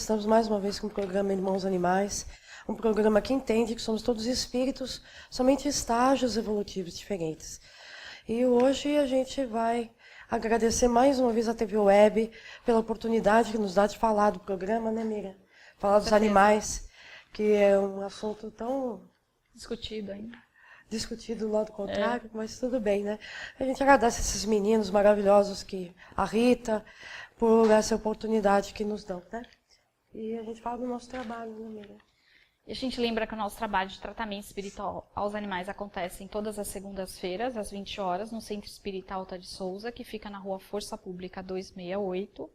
estamos mais uma vez com o programa Irmãos Animais, um programa que entende que somos todos espíritos, somente estágios evolutivos diferentes. E hoje a gente vai agradecer mais uma vez a TV Web pela oportunidade que nos dá de falar do programa, né, Miriam? Falar dos animais, que é um assunto tão discutido ainda. Discutido do lado contrário, mas tudo bem, né? A gente agradece esses meninos maravilhosos, a Rita, por essa oportunidade que nos dão, né? E a gente fala do nosso trabalho, né, Miriam? E a gente lembra que o nosso trabalho de tratamento espiritual aos animais acontece em todas as segundas-feiras, às 20 horas, no Centro Espírita Alta de Souza, que fica na Rua Força Pública 268.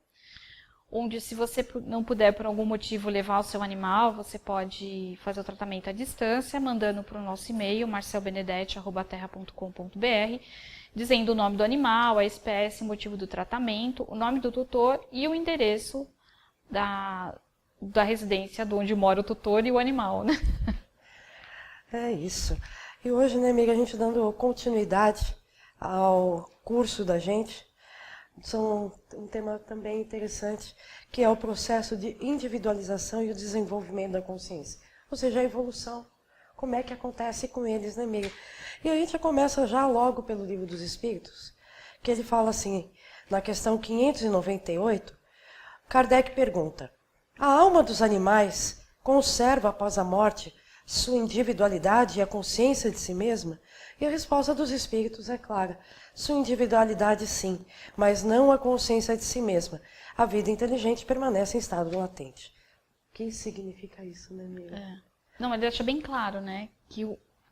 Onde, se você não puder, por algum motivo, levar o seu animal, você pode fazer o tratamento à distância, mandando para o nosso e-mail, marcelbenedetti@terra.com.br, dizendo o nome do animal, a espécie, o motivo do tratamento, o nome do tutor e o endereço da residência de onde mora o tutor e o animal, né? É isso. E hoje, né, amiga, a gente dando continuidade ao curso da gente, um tema também interessante, que é o processo de individualização e o desenvolvimento da consciência. Ou seja, a evolução. Como é que acontece com eles, né, amiga? E a gente começa já logo pelo Livro dos Espíritos, que ele fala assim, na questão 598, Kardec pergunta: a alma dos animais conserva após a morte sua individualidade e a consciência de si mesma? E a resposta dos espíritos é clara: sua individualidade sim, mas não a consciência de si mesma. A vida inteligente permanece em estado latente. O que significa isso, né, amiga? Não, ele deixa bem claro, né, que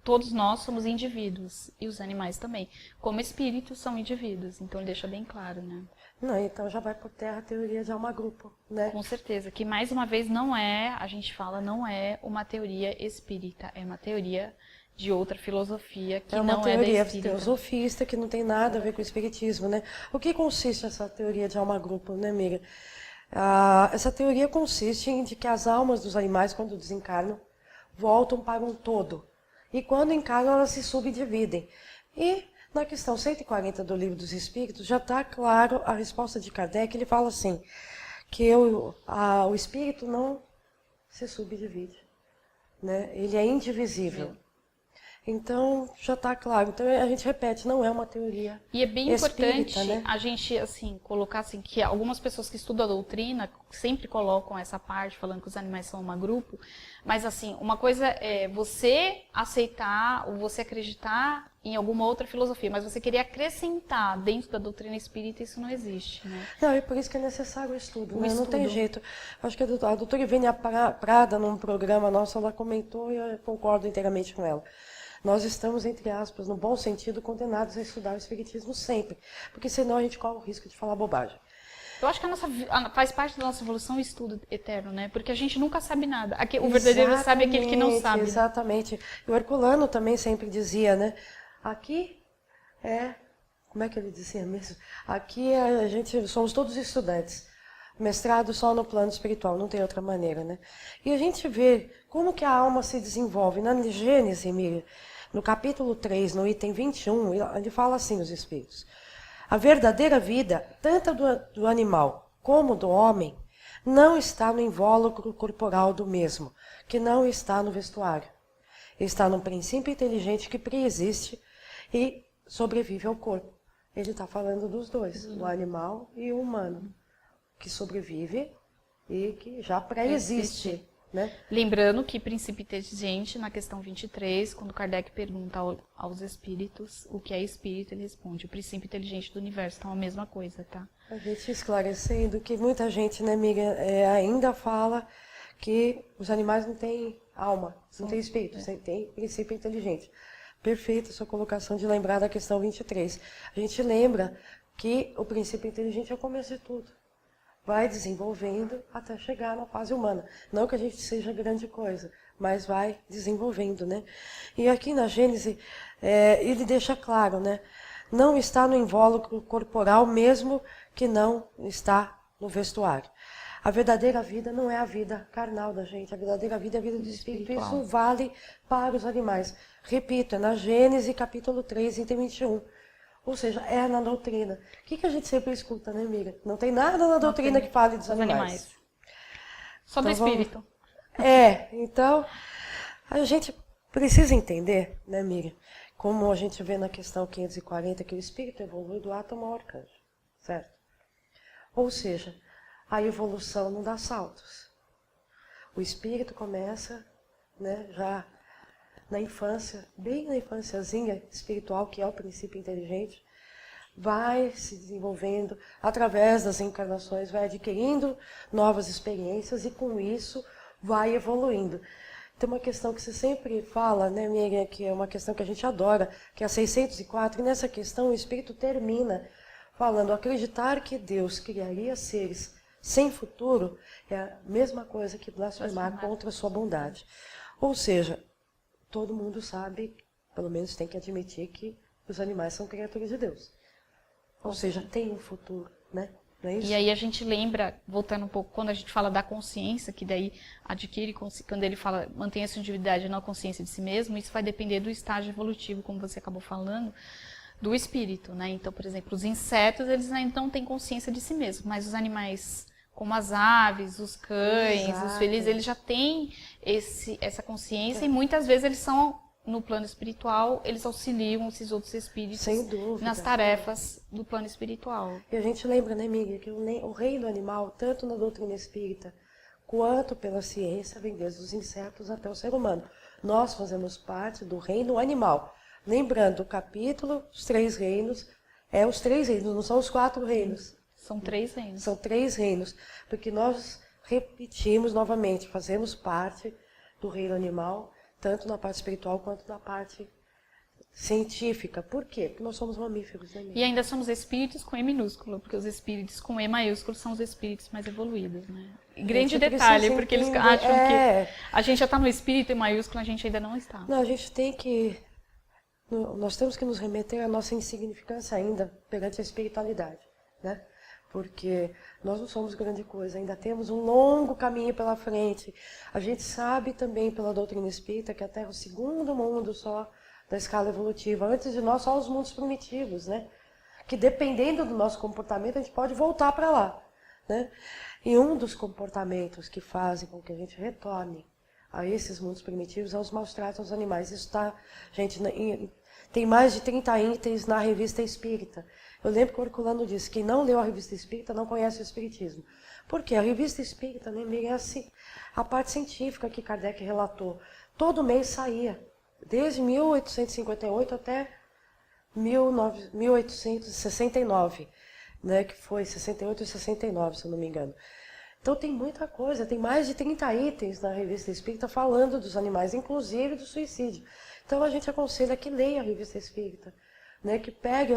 todos nós somos indivíduos, e os animais também. Como espíritos são indivíduos, então ele deixa bem claro, né? Não, então já vai por terra a teoria de alma-grupo, né? Com certeza, que mais uma vez não é, a gente fala, não é uma teoria espírita, é uma teoria de outra filosofia que não é da espírita. É uma teoria teosofista que não tem nada a ver com o espiritismo, né? O que consiste essa teoria de alma-grupo, né, amiga? Essa teoria consiste em que as almas dos animais, quando desencarnam, voltam para um todo. E quando encarnam, elas se subdividem. E na questão 140 do Livro dos Espíritos, já está claro a resposta de Kardec. Ele fala assim, que o espírito não se subdivide, né? Ele é indivisível. Então, já está claro. Então, a gente repete, não é uma teoria espírita. E é bem importante, né? a gente, assim, colocar assim, que algumas pessoas que estudam a doutrina sempre colocam essa parte, falando que os animais são uma grupo, mas, assim, uma coisa é você aceitar ou você acreditar em alguma outra filosofia, mas você querer acrescentar dentro da doutrina espírita, isso não existe, né? Não, e por isso que é necessário o estudo, né? Não tem jeito. Acho que a doutora Ivênia Prada, num programa nosso, ela comentou e eu concordo inteiramente com ela. Nós estamos, entre aspas, no bom sentido, condenados a estudar o espiritismo sempre, porque senão a gente corre o risco de falar bobagem. Eu acho que faz parte da nossa evolução o estudo eterno, né? Porque a gente nunca sabe nada. O verdadeiro sabe aquele que não sabe. Exatamente. E o Herculano também sempre dizia, né? Aqui como é que ele dizia mesmo? Aqui a gente somos todos estudantes. Mestrado só no plano espiritual, não tem outra maneira, né? E a gente vê como que a alma se desenvolve. Na Gênesis, Miriam, no capítulo 3, no item 21, ele fala assim, os espíritos: a verdadeira vida, tanto do animal como do homem, não está no invólucro corporal do mesmo, que não está no vestuário. Está num princípio inteligente que preexiste e sobrevive ao corpo. Ele está falando dos dois, o animal e o humano, que sobrevive e que já pré-existe, né? Lembrando que princípio inteligente, na questão 23, quando Kardec pergunta aos espíritos o que é espírito, ele responde: o princípio inteligente do universo. Então, a mesma coisa, tá? A gente esclarecendo que muita gente, né, amiga, ainda fala que os animais não têm alma, não têm espírito, tem princípio inteligente. Perfeita a sua colocação de lembrar da questão 23. A gente lembra que o princípio inteligente é o começo de tudo. Vai desenvolvendo até chegar na fase humana. Não que a gente seja grande coisa, mas vai desenvolvendo, né? E aqui na Gênese, ele deixa claro, né? Não está no invólucro corporal, mesmo que não está no vestuário. A verdadeira vida não é a vida carnal da gente, a verdadeira vida é a vida do espírito. Isso vale para os animais. Repito, é na Gênese, capítulo 3, item 21. Ou seja, é na doutrina. O que a gente sempre escuta, né, amiga? Não tem nada na doutrina que fale dos animais. Só do Então, espírito. Então, a gente precisa entender, né, Miriam, como a gente vê na questão 540, que o espírito evolui do átomo ao arcanjo, certo? Ou seja, a evolução não dá saltos. O espírito começa, né, já na infância, bem na infânciazinha espiritual, que é o princípio inteligente, vai se desenvolvendo através das encarnações, vai adquirindo novas experiências e com isso vai evoluindo. Tem uma questão que você sempre fala, né, Miriam, que é uma questão que a gente adora, que é a 604, e nessa questão o espírito termina falando: acreditar que Deus criaria seres sem futuro é a mesma coisa que blasfemar contra a sua bondade. Ou seja, todo mundo sabe, pelo menos tem que admitir, que os animais são criaturas de Deus. Ou seja, tem um futuro, né? Não é isso? E aí a gente lembra, voltando um pouco, quando a gente fala da consciência, que daí adquire, quando ele fala mantém a sua individualidade na consciência de si mesmo, isso vai depender do estágio evolutivo, como você acabou falando, do espírito, né? Então, por exemplo, os insetos, eles ainda não têm consciência de si mesmos, mas os animais, como as aves, os cães, Exato. os felizes, eles já têm essa consciência e muitas vezes eles são, no plano espiritual, eles auxiliam esses outros espíritos Sem dúvida, nas tarefas do plano espiritual. E a gente lembra, né, Miriam, que o reino animal, tanto na doutrina espírita quanto pela ciência, vem desde os insetos até o ser humano. Nós fazemos parte do reino animal. Lembrando, o capítulo, os 3 reinos, os 3 reinos, não são os 4 reinos. São 3 reinos. São 3 reinos, porque nós repetimos novamente, fazemos parte do reino animal, tanto na parte espiritual quanto na parte científica. Por quê? Porque nós somos mamíferos, né? E ainda somos espíritos com E minúsculo, porque os espíritos com E maiúsculo são os espíritos mais evoluídos, né? E grande detalhe, porque eles acham que a gente já está no espírito em maiúsculo, a gente ainda não está. Não, a gente tem que... Nós temos que nos remeter à nossa insignificância ainda perante a espiritualidade, né? Porque nós não somos grande coisa, ainda temos um longo caminho pela frente. A gente sabe também pela doutrina espírita que a Terra é o segundo mundo só da escala evolutiva. Antes de nós, só os mundos primitivos, né? Que dependendo do nosso comportamento, a gente pode voltar para lá, né? E um dos comportamentos que fazem com que a gente retorne a esses mundos primitivos é os maus tratos aos animais. Isso está, gente, tem mais de 30 itens na revista Espírita. Eu lembro que o Herculano disse: quem não leu a revista Espírita não conhece o Espiritismo. Por quê? A revista Espírita, né, merece a parte científica que Kardec relatou. Todo mês saía, desde 1858 até 1869, né, que foi 68 e 69, se eu não me engano. Então tem muita coisa, tem mais de 30 itens na revista Espírita falando dos animais, inclusive do suicídio. Então a gente aconselha que leia a revista Espírita, né, que pegue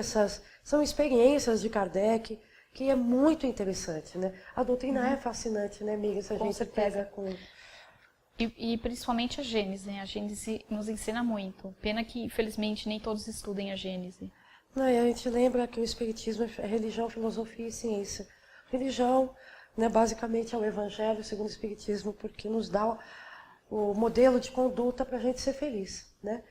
são experiências de Kardec, que é muito interessante, né? A doutrina é fascinante, né, amiga? Se a gente pega com... E principalmente a Gênese, né? A Gênese nos ensina muito. Pena que, infelizmente, nem todos estudem a Gênese. Não, e a gente lembra que o Espiritismo é religião, filosofia e ciência. Religião, né, basicamente é o Evangelho segundo o Espiritismo, porque nos dá o modelo de conduta para a gente ser feliz, né?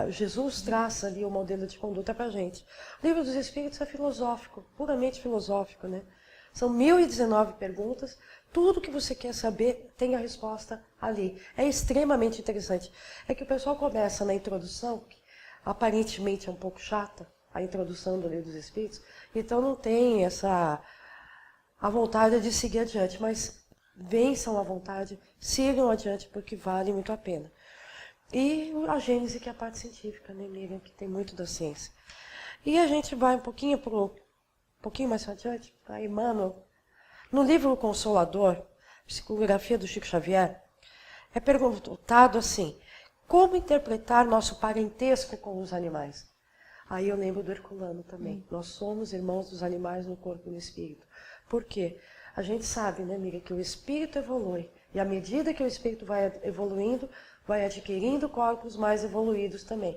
Jesus traça ali o modelo de conduta para a gente. O Livro dos Espíritos é filosófico, puramente filosófico, né? São 1019 perguntas, tudo que você quer saber tem a resposta ali. É extremamente interessante. É que o pessoal começa na introdução, que aparentemente é um pouco chata, a introdução do Livro dos Espíritos, então não tem a vontade de seguir adiante, mas vençam a vontade, sigam adiante, porque vale muito a pena. E a Gênese, que é a parte científica, né, Miriam, que tem muito da ciência. E a gente vai um pouquinho mais adiante, para Emmanuel. No livro O Consolador, Psicografia do Chico Xavier, é perguntado assim: como interpretar nosso parentesco com os animais? Aí eu lembro do Herculano também. Nós somos irmãos dos animais no corpo e no espírito. Por quê? A gente sabe, né, amiga, que o espírito evolui. E à medida que o espírito vai evoluindo, vai adquirindo corpos mais evoluídos também.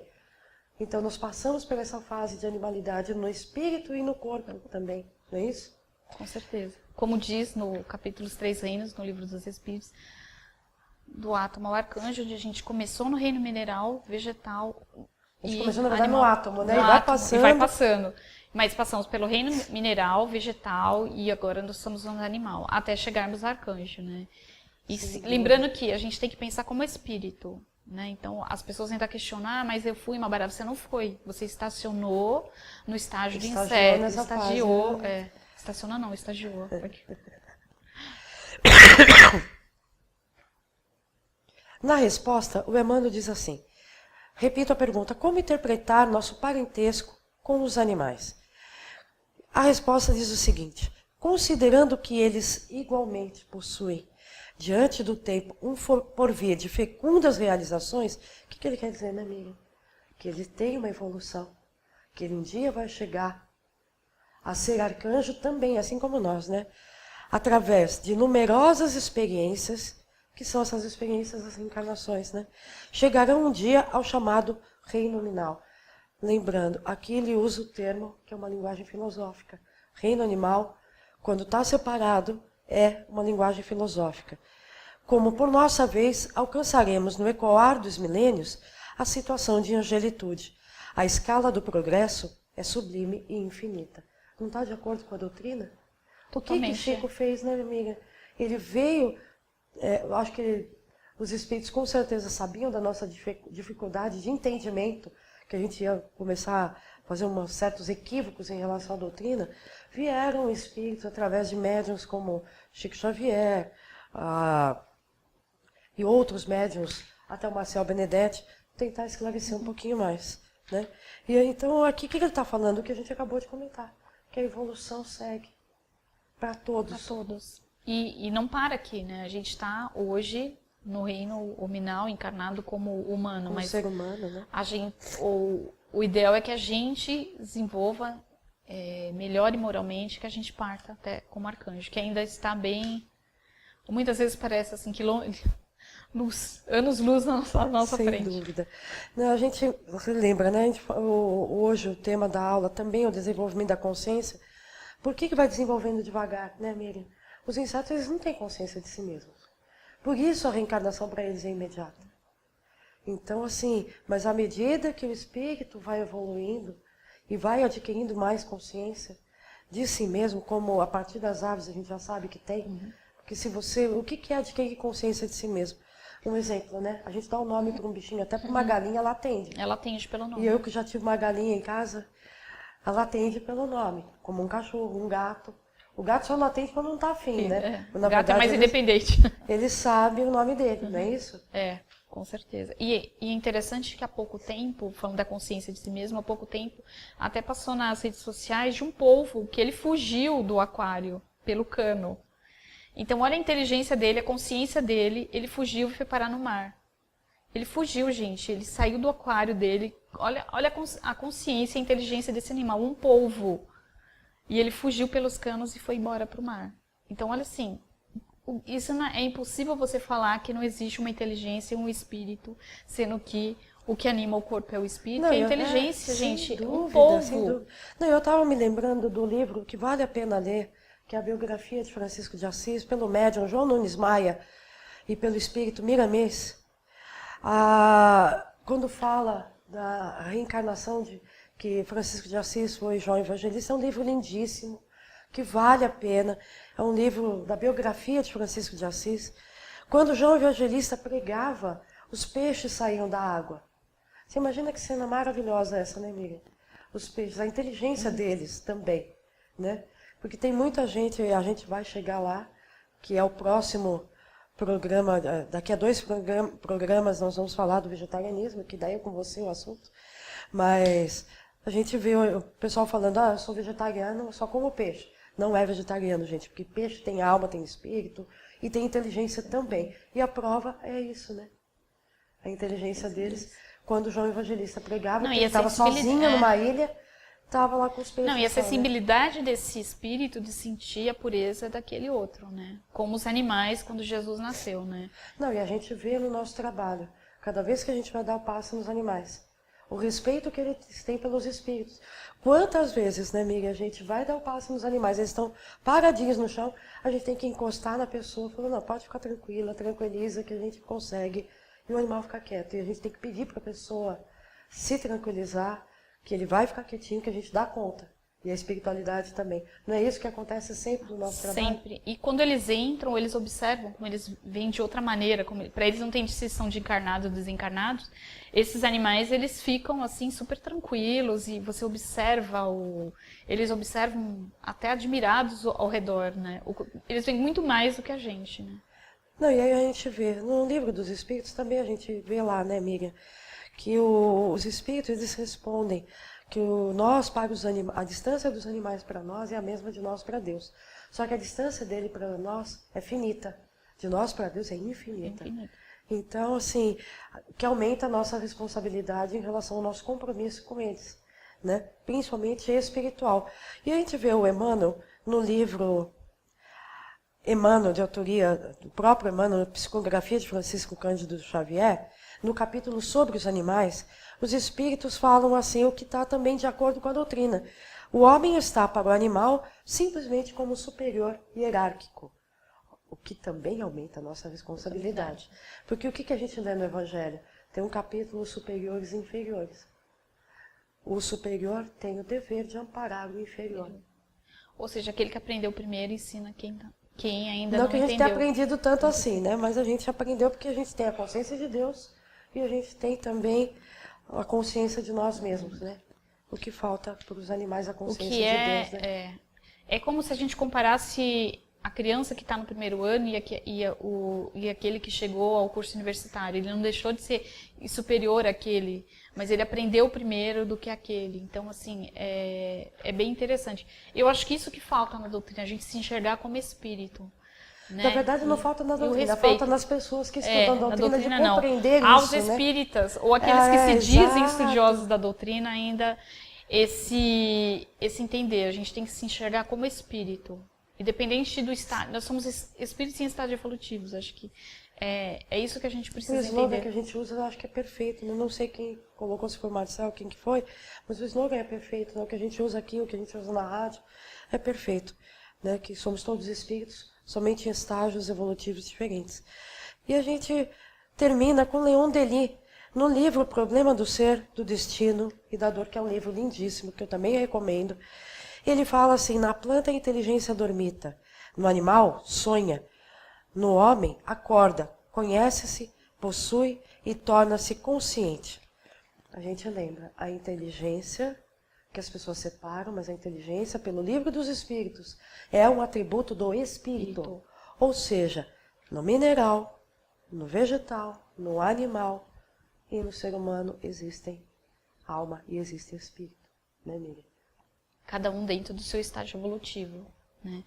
Então nós passamos por essa fase de animalidade no espírito e no corpo também, não é isso? Com certeza. Como diz no capítulo Os Três Reinos, no Livro dos Espíritos, do átomo ao arcanjo, onde a gente começou no reino mineral, vegetal A gente e começou, na verdade, animal. no átomo, né? No E vai átomo, passando. E vai passando. Mas passamos pelo reino mineral, vegetal e agora nós estamos no animal, até chegarmos ao arcanjo, né? E lembrando que a gente tem que pensar como espírito, né? Então, as pessoas ainda questionam, mas eu fui uma barata. Você não foi. Você estacionou no estágio de inseto. Estagiou. Estaciona não, estagiou. Na resposta, o Emmanuel diz assim, repito a pergunta, como interpretar nosso parentesco com os animais? A resposta diz o seguinte, considerando que eles igualmente possuem, diante do tempo, um porvir de fecundas realizações, o que ele quer dizer, né, amiga? Que ele tem uma evolução, que ele um dia vai chegar a ser arcanjo também, assim como nós, né? Através de numerosas experiências, que são essas experiências das reencarnações, né? Chegarão um dia ao chamado reino nominal. Lembrando, aqui ele usa o termo, que é uma linguagem filosófica. Reino animal, quando está separado, é uma linguagem filosófica. Como por nossa vez, alcançaremos no ecoar dos milênios a situação de angelitude. A escala do progresso é sublime e infinita. Não está de acordo com a doutrina? O que Chico fez, né, amiga? Ele veio, eu acho que os espíritos com certeza sabiam da nossa dificuldade de entendimento, que a gente ia começar a fazer certos equívocos em relação à doutrina, vieram espíritos através de médiuns como Chico Xavier e outros médiuns, até o Marcel Benedetti, tentar esclarecer um pouquinho mais, né? E então aqui o que ele está falando? O que a gente acabou de comentar, que a evolução segue para todos. Para todos. E não para aqui, né? A gente está hoje no reino nominal, encarnado como humano. Como mas ser humano, né? O ideal é que a gente desenvolva melhor e moralmente, que a gente parta até como arcanjo, que ainda está bem... Muitas vezes parece assim, anos-luz na nossa frente. Sem dúvida. Não, você lembra, né? Hoje o tema da aula também é o desenvolvimento da consciência. Por que vai desenvolvendo devagar, né, Miriam? Os insetos, eles não têm consciência de si mesmos. Por isso a reencarnação para eles é imediata. Então, assim, mas à medida que o espírito vai evoluindo e vai adquirindo mais consciência de si mesmo, como a partir das aves a gente já sabe que tem, porque o que é adquirir consciência de si mesmo? Um exemplo, né? A gente dá um nome para um bichinho, até para uma galinha ela atende. Ela atende pelo nome. E eu que já tive uma galinha em casa, ela atende pelo nome, como um cachorro, um gato. O gato só não atende quando não está afim, né? O gato é mais independente. Ele sabe o nome dele, não é isso? É, com certeza. E é interessante que há pouco tempo, falando da consciência de si mesmo, há pouco tempo, até passou nas redes sociais de um polvo que ele fugiu do aquário pelo cano. Então, olha a inteligência dele, a consciência dele, ele fugiu e foi parar no mar. Ele fugiu, gente, ele saiu do aquário dele. Olha a consciência e a inteligência desse animal, um polvo. E ele fugiu pelos canos e foi embora para o mar. Então, olha assim, isso é impossível você falar que não existe uma inteligência e um espírito, sendo que o que anima o corpo é o espírito e a inteligência, gente, um polvo. Não, eu estava me lembrando do livro que vale a pena ler, que é a biografia de Francisco de Assis, pelo médium João Nunes Maia e pelo espírito Miramês. Quando fala da reencarnação que Francisco de Assis foi João Evangelista, é um livro lindíssimo, que vale a pena. É um livro da biografia de Francisco de Assis. Quando João Evangelista pregava, os peixes saíam da água. Você imagina que cena maravilhosa essa, né, Miriam? Os peixes, a inteligência deles também, né? Porque tem muita gente, a gente vai chegar lá, que é o próximo programa, daqui a 2 programas nós vamos falar do vegetarianismo, que daí é com você o assunto, mas a gente vê o pessoal falando, eu sou vegetariano, eu só como peixe. Não é vegetariano, gente, porque peixe tem alma, tem espírito e tem inteligência também. E a prova é isso, né? A inteligência deles, quando João Evangelista pregava, ele estava sozinho numa ilha, estava lá com os peixes. Não, e a sensibilidade desse espírito de sentir a pureza daquele outro, né? Como os animais quando Jesus nasceu, né? Não, e a gente vê no nosso trabalho, cada vez que a gente vai dar o passo nos animais, o respeito que eles têm pelos espíritos. Quantas vezes, né, amiga, a gente vai dar o passo nos animais, eles estão paradinhos no chão, a gente tem que encostar na pessoa, falando, não, pode ficar tranquila, tranquiliza, que a gente consegue, e o animal fica quieto. E a gente tem que pedir para a pessoa se tranquilizar, que ele vai ficar quietinho, que a gente dá conta. E a espiritualidade também. Não é isso que acontece sempre no nosso trabalho? Sempre. E quando eles entram, eles observam como eles vêm de outra maneira. Para eles não tem distinção de encarnados ou desencarnados. Esses animais, eles ficam assim super tranquilos e você observa eles observam até admirados ao redor, né? Eles veem muito mais do que a gente, né? Não, e aí a gente vê, no livro dos espíritos também a gente vê lá, né, Miriam, que os espíritos, eles respondem que nós para os animais, a distância dos animais para nós é a mesma de nós para Deus. Só que a distância dele para nós é finita. De nós para Deus é infinita. Então, assim, que aumenta a nossa responsabilidade em relação ao nosso compromisso com eles, né? Principalmente espiritual. E a gente vê o Emmanuel no livro Emmanuel, de autoria do próprio Emmanuel, Psicografia de Francisco Cândido Xavier, no capítulo sobre os animais, os espíritos falam assim, o que está também de acordo com a doutrina. O homem está para o animal simplesmente como superior hierárquico, o que também aumenta a nossa responsabilidade. Porque o que a gente lê no Evangelho? Tem um capítulo superiores e inferiores. O superior tem o dever de amparar o inferior. Ou seja, aquele que aprendeu primeiro ensina quem ainda não não que a gente entendeu. tenha aprendido tanto assim, né? Mas a gente aprendeu porque a gente tem a consciência de Deus e a gente tem também a consciência de nós mesmos, né? O que falta para os animais a consciência de Deus, né? É como se a gente comparasse a criança que está no primeiro ano e aquele que chegou ao curso universitário. Ele não deixou de ser superior àquele, mas ele aprendeu primeiro do que aquele. Então, assim, é bem interessante. Eu acho que isso que falta na doutrina, a gente se enxergar como espírito. Né? Na verdade, não falta na doutrina, falta nas pessoas que estudam a doutrina de compreender não. isso, Aos espíritas, ou aqueles que se dizem estudiosos da doutrina, ainda esse entender. A gente tem que se enxergar como espírito. Independente do estado, nós somos espíritos em estágios evolutivos, acho que é isso que a gente precisa entender. O slogan que a gente usa, eu acho que é perfeito, eu não sei quem colocou, se foi o Marcel, quem que foi, mas o slogan é perfeito, né? O que a gente usa aqui, o que a gente usa na rádio, é perfeito, né? Que somos todos espíritos, somente em estágios evolutivos diferentes. E a gente termina com Leon Denis, no livro O Problema do Ser, do Destino e da Dor, que é um livro lindíssimo, que eu também recomendo. Ele fala assim, na planta a inteligência dormita, no animal sonha, no homem acorda, conhece-se, possui e torna-se consciente. A gente lembra, a inteligência, que as pessoas separam, mas a inteligência, pelo livro dos espíritos, é um atributo do espírito. Ou seja, no mineral, no vegetal, no animal e no ser humano existem alma e existe espírito, né, Miriam? Cada um dentro do seu estágio evolutivo, né?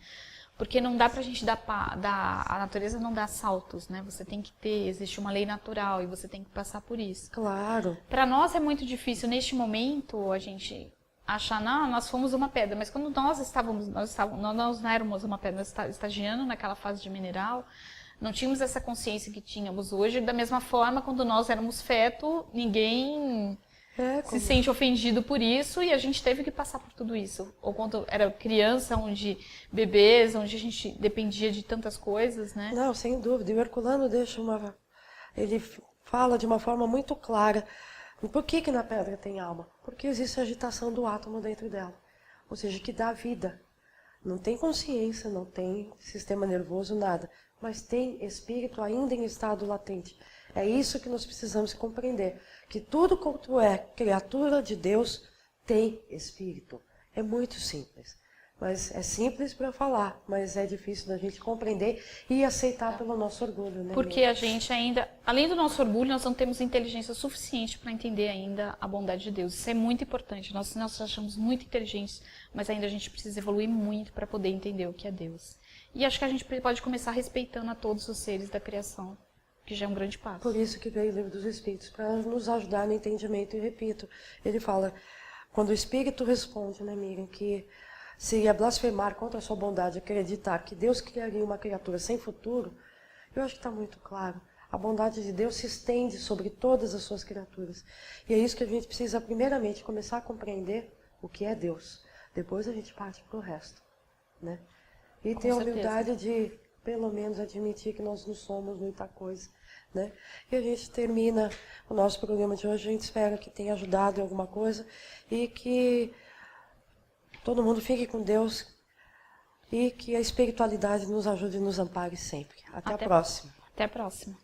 Porque não dá pra gente a natureza não dá saltos, né? Você tem que existe uma lei natural e você tem que passar por isso. Claro. Para nós é muito difícil neste momento a gente achar, não, nós fomos uma pedra, mas quando nós não éramos uma pedra, nós estagiando naquela fase de mineral, não tínhamos essa consciência que tínhamos hoje. Da mesma forma, quando nós éramos feto, ninguém se sente ofendido por isso e a gente teve que passar por tudo isso. Ou quando era criança, bebês, onde a gente dependia de tantas coisas, né? Não, sem dúvida. E o Herculano ele fala de uma forma muito clara. Por que na pedra tem alma? Porque existe a agitação do átomo dentro dela. Ou seja, que dá vida. Não tem consciência, não tem sistema nervoso, nada. Mas tem espírito ainda em estado latente. É isso que nós precisamos compreender. Que tudo quanto é criatura de Deus tem espírito. É muito simples. Mas é simples para falar, mas é difícil da gente compreender e aceitar pelo nosso orgulho, né? Porque a gente ainda, além do nosso orgulho, nós não temos inteligência suficiente para entender ainda a bondade de Deus. Isso é muito importante. Nós achamos muito inteligentes, mas ainda a gente precisa evoluir muito para poder entender o que é Deus. E acho que a gente pode começar respeitando a todos os seres da criação, que já é um grande passo. Por isso que veio o Livro dos Espíritos, para nos ajudar no entendimento. E repito, ele fala, quando o Espírito responde, né, Miriam, que seria blasfemar contra a sua bondade, acreditar que Deus criaria uma criatura sem futuro, eu acho que está muito claro. A bondade de Deus se estende sobre todas as suas criaturas. E é isso que a gente precisa, primeiramente, começar a compreender o que é Deus. Depois a gente parte para o resto, né? E ter a humildade de, pelo menos, admitir que nós não somos muita coisa, né? E a gente termina o nosso programa de hoje. A gente espera que tenha ajudado em alguma coisa e que Todo mundo fique com Deus e que a espiritualidade nos ajude e nos ampare sempre. Até a próxima. Até a próxima.